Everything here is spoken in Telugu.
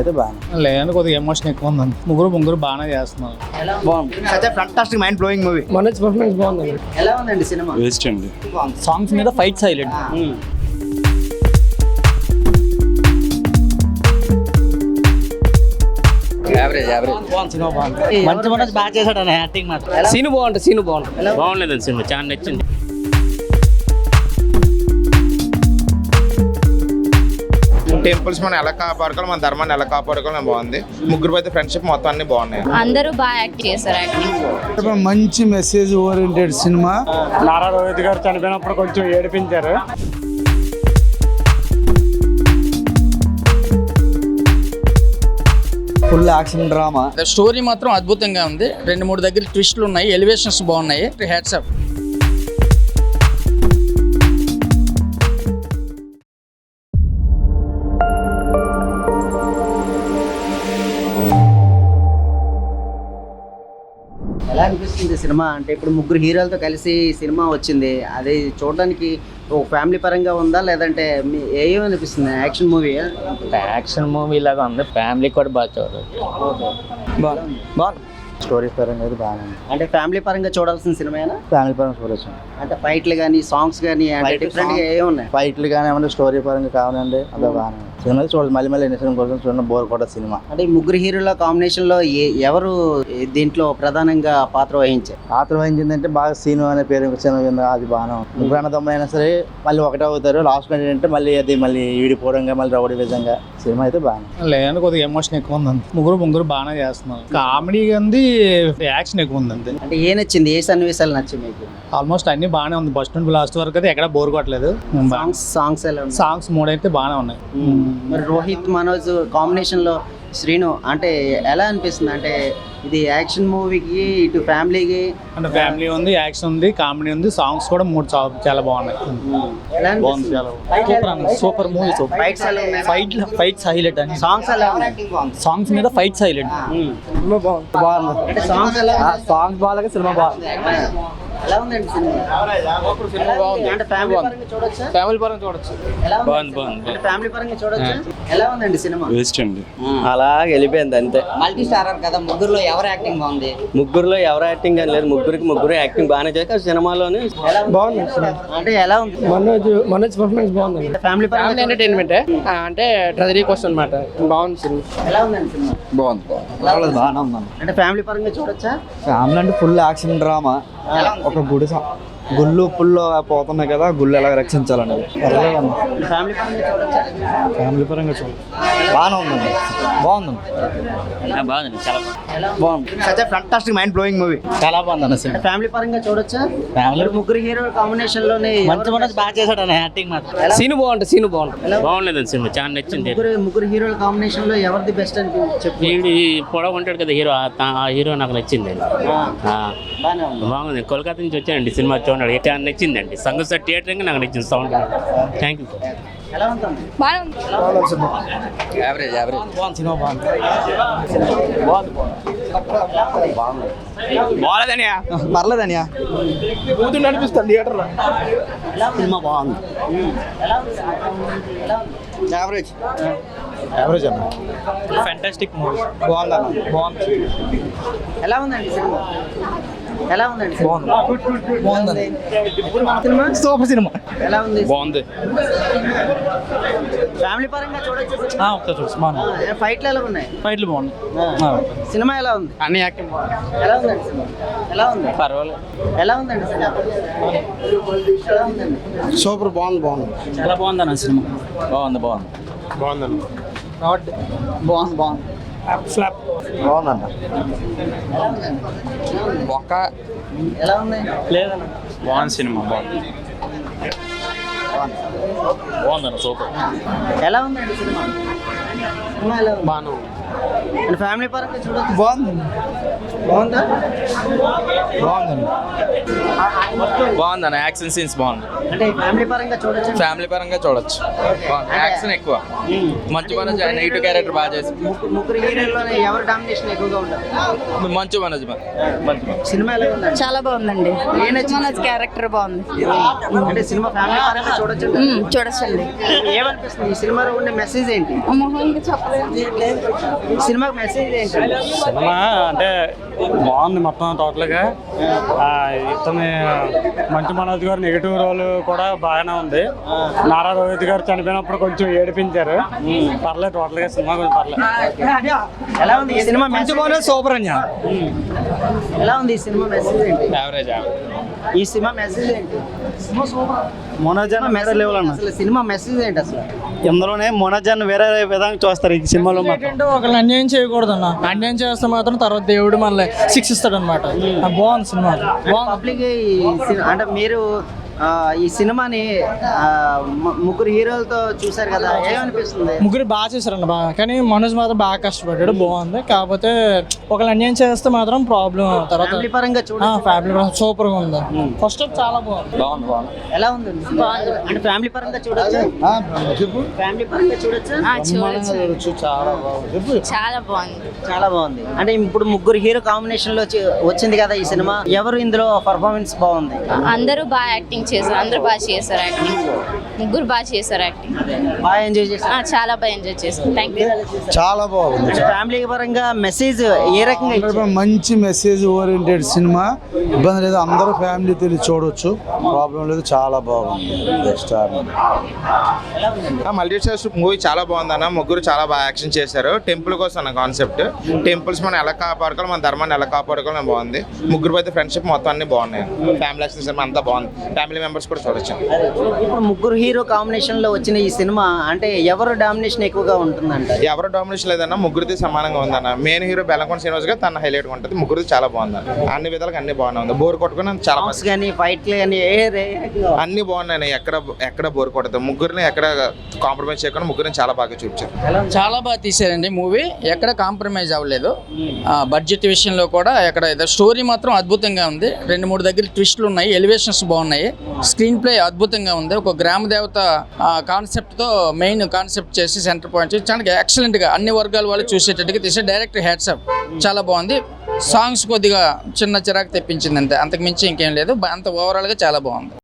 అయితే బాగా లేదంటే కొద్దిగా ఎమోషన్ ఎక్కువ ఉందండి. ముగ్గురు బాగానే చేస్తున్నారు. బాగుంది. Fantastic mind blowing movie. Manoj performance బాగుంది. ఎలా ఉందండి సినిమా? వేస్ట్ అండి. సాంగ్స్ మీద ఫైట్ హైలైట్. మంచి మనోజ్ బాగా చేశాడు అన్న యాక్టింగ్ మాత్రం. సీను బాగుంటుంది. బాగుండేదండి సినిమా, చాలా నచ్చింది. టెంపుల్స్ మనం ఎలా కాపాడుకోవాలి, మన ధర్మాన్ని ఎలా కాపాడుకోవాలి బాగుంది. ముగ్గురు అయితే ఫ్రెండ్షిప్ మొత్తం అన్ని బాగున్నాయి. అందరూ బాగా యాక్ట్ చేశారు. యాక్టింగ్ మంచి message oriented cinema. Nara Rohit గారు చనిపోయినప్పుడు కొంచెం ఏడిపించారు. Full action drama. స్టోరీ మాత్రం అద్భుతంగా ఉంది. 2-3 దగ్గర ట్విస్టులు ఉన్నాయి, ఎలివేషన్స్ బాగున్నాయి. Hats off. ఎలా అనిపిస్తుంది సినిమా? అంటే ఇప్పుడు ముగ్గురు హీరోలతో కలిసి సినిమా వచ్చింది, అది చూడడానికి ఒక ఫ్యామిలీ పరంగా ఉందా లేదంటే ఏమనిపిస్తుంది? Action movie? యాక్షన్ మూవీ లాగా ఉంది, ఫ్యామిలీ కూడా బాగా చూడవచ్చు. బాగుంది. స్టోరీ పరంగా అయితే బాగానే ఉంది. అంటే ఫ్యామిలీ పరంగా చూడాల్సిన సినిమానా? ఫ్యామిలీ పరంగా చూడవచ్చు. అంటే ఫైట్లు కానీ సాంగ్స్ కానీ అంటే డిఫరెంట్గా ఏమున్నాయి? ఫైట్లు కానీ ఏమన్నా స్టోరీ పరంగా కావాలండి, అదే బాగానే ఉంది. సినిమా చూడదు, మళ్ళీ ఎన్ని సినిమా కోసం చూడండి, బోర్ కూడా సినిమా. అంటే ఈ ముగ్గురు హీరోల కాంబినేషన్లో ఎవరు దీంట్లో ప్రధానంగా పాత్ర వహించారు? పాత్ర వహించిందంటే బాగా సీను అనే పేరు వచ్చిన అది బాగానే ఉంది. ముగ్గురు అన్నదమ్ములైనా సరే మళ్ళీ ఒకటే అవుతారు. లాస్ట్ ఏంటంటే మళ్ళీ ఈడిపోవడంగా మళ్ళీ రౌడీ విధంగా సినిమా అయితే బాగానే. లేదంటే కొద్దిగా ఎమోషన్ ఎక్కువ ఉందండి. ముగ్గురు బాగానే చేస్తున్నారు. కామెడీ ఉంది, యాక్షన్ ఎక్కువ ఉందండి. అంటే ఏ నచ్చింది? ఏ సన్నివేశాలు నచ్చింది మీకు? ఆల్మోస్ట్ అన్ని బాగానే ఉంది. ఫస్ట్ నుండి లాస్ట్ వరకు అయితే ఎక్కడ బోర్ కొట్టలేదు. సాంగ్స్ ఎలా ఉన్నాయి? సాంగ్స్ 3 అయితే బాగానే ఉన్నాయి. మరి రోహిత్ మనోజ్ కాంబినేషన్ లో శ్రీను అంటే ఎలా అనిపిస్తుంది? అంటే ఇది యాక్షన్ మూవీకి, ఇటు ఫ్యామిలీకి. అంటే ఫ్యామిలీ ఉంది, యాక్షన్ ఉంది, కామెడీ ఉంది, సాంగ్స్ కూడా 3 చాలా బాగున్నాయి. ఎలా బాగుంది, చాలా సూపర్ మూవీ. ఫైట్స్ ఎలా ఉన్నాయి? ఫైట్స్ హైలైట్ అండి. సాంగ్స్ ఎలా ఉన్నాయి? సాంగ్స్ మీద ఫైట్స్ హైలైట్. బాగుంది. అంటే సాంగ్స్ ఎలా? సాంగ్స్ బాగా, సినిమా బాగుంది. ఎలా ఉందండి సినిమా? సినిమా బాగుంది. అంటే ఫ్యామిలీ పరంగా చూడొచ్చా? ఫ్యామిలీ పరంగా చూడొచ్చు. ఎలా ఉంది? బాగుంది. అంటే ఫ్యామిలీ పరంగా చూడొచ్చా? ఎలా ఉందండి సినిమా? వేస్ట్ అండి. అలా వెళ్ళిపోయింది అంతే. మల్టీ స్టారర్ కదా, ముగ్గురులో ఎవరు యాక్టింగ్ బాగుంది? ముగ్గురులో ఎవరు యాక్టింగ్ అని లేదు, ముగ్గురు యాక్టింగ్ బాగానే చేశారు. సినిమాలోనే బాగుంది. అంటే ఎలా ఉంది? మనోజ్ పర్ఫార్మెన్స్ బాగుంది. ఫ్యామిలీ పరంగా ఎంటర్టైన్మెంట్ అంటే ట్రెజరీ క్వశ్చన్ అనమాట. బాగుంది సినిమా. ఎలా ఉందండి సినిమా? బాగుంది. బాగానే ఉందండి. అంటే ఫ్యామిలీ పరంగా చూడొచ్చా? ఫ్యామిలీ అంటే ఫుల్ యాక్షన్ డ్రామా. ఒక గుళ్ళు పుల్లో పోతున్నాయి కదా, గుళ్ళు ఎలా రక్షించాలనేది. ఫ్యామిలీ పరంగా చూడొచ్చా? ఫ్యామిలీ పరంగా చూడాలి. బాగానే ఉందండి. బాగుందండి. బాగుంది, చాలా బాగుంది. Fantastic mind blowing movie. చాలా బాగుంది అన్న సినిమా. ఫ్యామిలీ పరంగా చూడొచ్చా? ఫ్యామిలీ ముగ్గురు హీరోల కాంబినేషన్ లోనే మంచి మనోజ్ బాగా చేశాడు అన్న యాక్టింగ్ మాత్రం. సీను బాగుంటుంది. బాగుండేదండి సినిమా, చాలా నచ్చింది. ముగ్గురు హీరోల కాంబినేషన్ లో ఎవరిది బెస్ట్ అని చెప్పి ఈ పొడవు ఉంటాడు కదా హీరో, ఆ హీరో నాకు నచ్చింది. బాగానే ఉంది. బాగుంది. కోల్కతా నుంచి వచ్చానండి సినిమా చూడండి, చాలా నచ్చిందండి. సంగీత థియేటర్ నాకు నచ్చింది సౌండ్. Thank you. ఎలా ఉంటుంది? యావరేజ్. సినిమా బాగుంది. బాగాలేదనియా, పర్లేదనియా. కూతురు నడిపిస్తాను థియేటర్లో. సినిమా బాగుంది. యావరేజ్ అన్న. Fantastic movie. బాగుందన్న. బాగుంది. ఎలా ఉందండి సినిమా? ఎలా ఉందండి? బాగుంది. Cinema super cinema. ఎలా ఉంది? బాగుంది. ఫ్యామిలీ పరంగా చూడొచ్చు. ఒకసారి చూసి ఫైట్లు ఎలా ఉన్నాయి? ఫైట్లు బాగుంది. సినిమా ఎలా ఉంది? అన్ని యాక్టింగ్ ఎలా ఉందండి సినిమా? ఎలా ఉంది? పర్వాలేదు. ఎలా ఉందండి సినిమా? ఎలా ఉందండి? సూపర్. బాగుంది. చాలా బాగుంది అన్న సినిమా. బాగుంది. బాగుందన్న. బాగుందన్న. ఎలా ఉంది? లేదన్న, బాగుంది సినిమా. బాగుందన్న, సూపర్. ఎలా ఉందండి సినిమా? సినిమా ఎలా ఉంది? బాగానే ఉంది. అంటే ఫ్యామిలీ పరంగా చూడొచ్చు. బాగుందండి. బాగుందా? బాగుందండి. బాగుందన్న యాక్షన్ సీన్స్ బాగుంది. అంటే ఫ్యామిలీ పరంగా చూడొచ్చు. ఫ్యామిలీ పరంగా చూడొచ్చు. యాక్షన్ ఎక్కువ, మంచు మనోజ్ నెగిటివ్ క్యారెక్టర్ బాగా చేసి. ముగ్గురు హీరోల్లోనే ఎవరు డామినేషన్ ఎక్కువగా ఉంటుంది? మంచు మనోజ్ సినిమా ఎలా ఉందండి? చాలా బాగుందండి. ఏం నచ్చింది? మనోజ్ క్యారెక్టర్ బాగుంది. అంటే సినిమా ఫ్యామిలీ పరంగా చూడొచ్చు. చూడొచ్చండి. ఏమనిపిస్తుంది ఈ సినిమాలో ఉండే మెసేజ్ ఏంటి? మొహంకి చెప్పలేదు. ఈ సినిమాకి మెసేజ్ ఏంటి? సినిమా అంటే బాగుంది మొత్తం టోటల్గా. ఇతని మంచు మనోజ్ గారు నెగిటివ్ రోల్ కూడా బాగానే ఉంది. నారా రోహిత్ గారు చనిపోయినప్పుడు కొంచెం ఏడిపించారు. పర్లేదు టోటల్గా సినిమా కొంచెం పర్లేదు. ఎలా ఉంది ఈ సినిమా మంచు మనోజ్ సూపర్ అండి. ఎలా ఉంది ఈ సినిమా మెసేజ్ ఏంటి? యావరేజ్. ఈ సినిమా మెసేజ్ ఏంటి? మనోజ్ అన్న వేరే లెవెల్ అన్న. అసలు సినిమా మెసేజ్ ఏంటి అసలు? ఇందులోనే మనోజ్ అన్న వేరే విధంగా చూస్తారు ఈ సినిమాలో. ఒకళ్ళు అన్యాయం చేయకూడదు అన్న. అన్యాయం చేస్తే మాత్రం తర్వాత దేవుడు మనల్ని శిక్షిస్తాడు అనమాట. బాగుంది సినిమా. పబ్లిక్ అంటే మీరు ఈ సినిమాని ముగ్గురు హీరోలతో చూసారు కదా, ఏమనిపిస్తుంది? ముగ్గురు బాగా చేశారన్న బాగా. కానీ మనోజ్ మాత్రం బాగా కష్టపడ్డాడు. బాగుంది. కాకపోతే ఒకళ్ళు అన్యాయం చేస్తే మాత్రం ప్రాబ్లం. తర్వాత ఫ్యామిలీ పరంగా చూడండి. ఫ్యామిలీ సూపర్ గా ఉంది. ఫస్ట్ చాలా బాగుంది. ఎలా ఉంది? అంటే ఫ్యామిలీ పరంగా చూడొచ్చు. ఫ్యామిలీ పరంగా చూడొచ్చు. చాలా బాగుంది. చాలా బాగుంది. అంటే ఇప్పుడు ముగ్గురు హీరో కాంబినేషన్ లో వచ్చింది కదా ఈ సినిమా. ఎవరు ఇందులో పర్ఫార్మెన్స్ బాగుంది? అందరూ బాగా యాక్టింగ్ చేశారు. అందరూ బాగా చేశారు యాక్టింగ్. ముగ్గురు బాగా చేశారు యాక్టింగ్. బాగా ఎంజాయ్ చేశారు. చాలా బాగా ఎంజాయ్ చేశారు. Thank you. చాలా బాగుంది. ఫ్యామిలీ పరంగా మెసేజ్ ఏ రకంగా ఇచ్చారు? మంచి మెసేజ్ ఓరియంటెడ్ సినిమా. ఇబ్బంది లేదు, అందరూ ఫ్యామిలీ తెలిసి చూడొచ్చు, ప్రాబ్లం లేదు. చాలా బాగుంది. మల్టీస్టార్ మూవీ చాలా బాగుందన్న. ముగ్గురు చాలా బాగా యాక్షన్ చేశారు. టెంపుల్ కోసం అన్న కాన్సెప్ట్. టెంపుల్స్ మనం ఎలా కాపాడుకోవాలి, మన ధర్మాన్ని ఎలా కాపాడుకోవాలి బాగుంది. ముగ్గురు అయితే ఫ్రెండ్షిప్ మొత్తం అన్ని బాగున్నాయి. ఫ్యామిలీ యాక్షన్ సినిమా అంతా బాగుంది. ఫ్యామిలీ మెంబర్స్ కూడా చూడొచ్చు. ఇప్పుడు ముగ్గురు హీరో కాంబినేషన్ లో వచ్చిన ఈ సినిమా అంటే ఎవరు డామినేషన్ ఎక్కువగా ఉంటుందంట? ఎవరు డామినేషన్ లేదన్న, ముగ్గురిది సమానంగా ఉందన్న. మెయిన్ హీరో బెల్లంకొండ శ్రీనివాస్ గారు తన హైలైట్ ఉంటుంది. ముగ్గురిది చాలా బాగుంది. అన్ని విధాలుగా అన్ని బాగానే ఉంది. బోర్ కొట్టుకుని చాలా సాంగ్స్ కానీ ఫైట్లు కానీ అన్ని బాగున్నాయి. ఎక్కడ బోర్ కొట్టదు. ముగ్గురిని ఎక్కడ కాంప్రమైజ్ చేయకుండా ముగ్గురిని చాలా బాగా చూపించారు. చాలా బాగా తీసారండి మూవీ. ఎక్కడ కాంప్రమైజ్ అవ్వలేదు. బడ్జెట్ విషయంలో కూడా ఎక్కడ స్టోరీ మాత్రం అద్భుతంగా ఉంది. 2-3 దగ్గర ట్విస్టులు ఉన్నాయి. ఎలివేషన్స్ బాగున్నాయి. స్క్రీన్ ప్లే అద్భుతంగా ఉంది. ఒక గ్రామ దేవత కాన్సెప్ట్తో మెయిన్ కాన్సెప్ట్ చేసి సెంటర్ పాయింట్ చేసి చాలా ఎక్సలెంట్గా అన్ని వర్గాల వాళ్ళు చూసేటట్టుగా తీసే డైరెక్టర్ హ్యాట్సాప్. చాలా బాగుంది. సాంగ్స్ కొద్దిగా చిన్న చిరాకు తెప్పించింది అంతే, అంతకు మించి ఇంకేం లేదు. అంత ఓవరాల్గా చాలా బాగుంది.